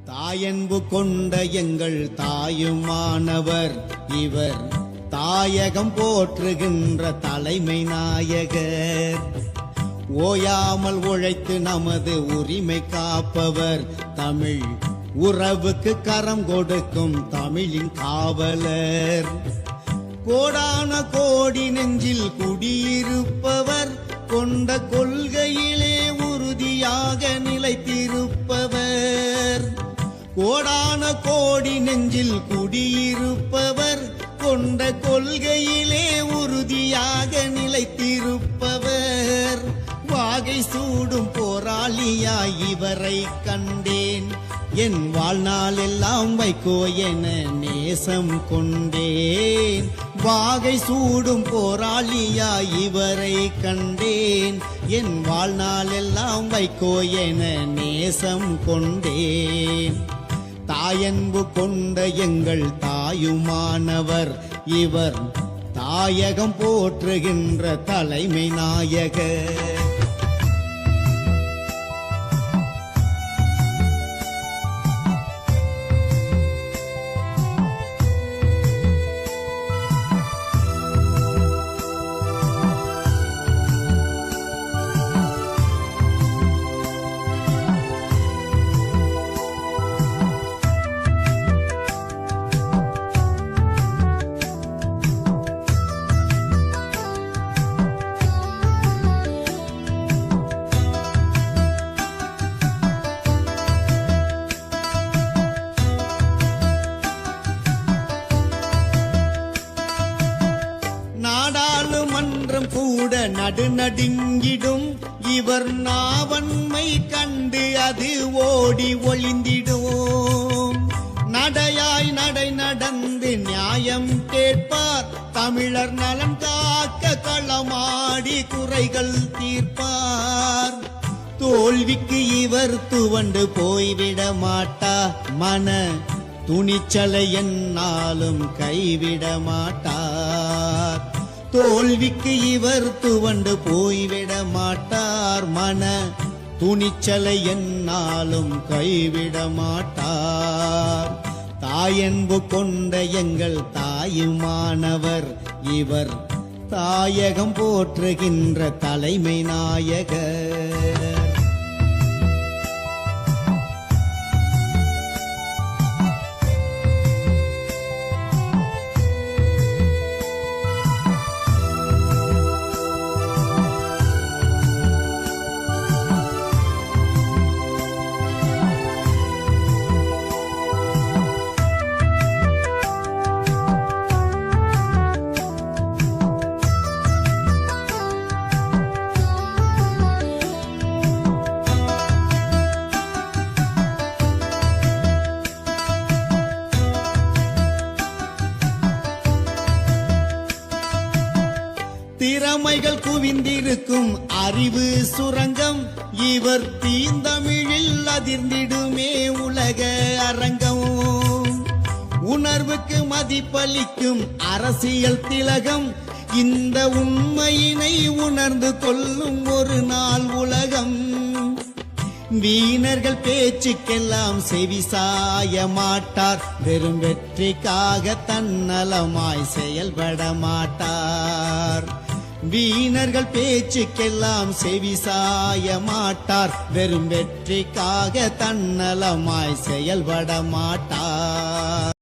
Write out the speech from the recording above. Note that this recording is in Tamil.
தாயன்பு கொண்ட எங்கள் தாயுமானவர் இவர், தாயகம் போற்றுகின்ற தலைமை நாயகர். ஓயாமல் உழைத்து நமது உரிமை காப்பவர், தமிழ் உறவுக்கு கரம் கொடுக்கும் தமிழின் காவலர். கோடான கோடி நெஞ்சில் குடியிருப்பவர், கொண்ட கொள்கையிலே உறுதியாக நிலைத்திருப்பவர். கோடான கோடி நெஞ்சில் குடியிருப்பவர், கொண்ட கொள்கையிலே உறுதியாக நிலைத்திருப்பவர். வாகை சூடும் போராளியாய் இவரை கண்டேன், என் வாழ்நாள் எல்லாம் வைகோ என நேசம் கொண்டேன். வாகை சூடும் போராளியாய் இவரை கண்டேன், என் வாழ்நாள் எல்லாம் வைகோ என நேசம் கொண்டேன். தாயன்பு கொண்ட எங்கள் தாயுமானவர் இவர், தாயகம் போற்றுகின்ற தலைமை நாயகர். நாடாளுமன்றம் கூட நடுநடுங்கிடும், இவர் நாவன்மை கண்டு அது ஓடி ஒளிந்திடும். நடையாய் நடை நடந்து நியாயம் கேட்பார், தமிழர் நலன் காக்க களமாடி குறைகள் தீர்ப்பார். தோல்விக்கு இவர் துவண்டு போய்விட மாட்டார், மன துணிச்சலை என்னாலும் கைவிட மாட்டார். தோல்விக்கு இவர் துவண்டு போய்விட மாட்டார், மன துணிச்சலை என்னாலும் கைவிட மாட்டார். தாயன்பு கொண்ட எங்கள் தாயுமானவர் இவர், தாயகம் போற்றுகின்ற தலைமை நாயகர். திறமைகள் குவிந்திருக்கும் அறிவு சுரங்கம் இவர், தீந்தமிழில் அதிர்ந்திடுமே உலக அரங்கம். உணர்வுக்கு மதிப்பளிக்கும் அரசியல் திலகம், இந்த உண்மையினை உணர்ந்து கொள்ளும் ஒரு நாள் உலகம். வீணர்கள் பேச்சுக்கெல்லாம் செவிசாய மாட்டார், வெறும் வெற்றிக்காக தன்னலமாய் செயல்பட மாட்டார். வீணர்கள் பேச்சுக்கெல்லாம் செவிசாய மாட்டார், வெறும் வெற்றிக்காக தன்னலமாய் செயல்பட மாட்டார்.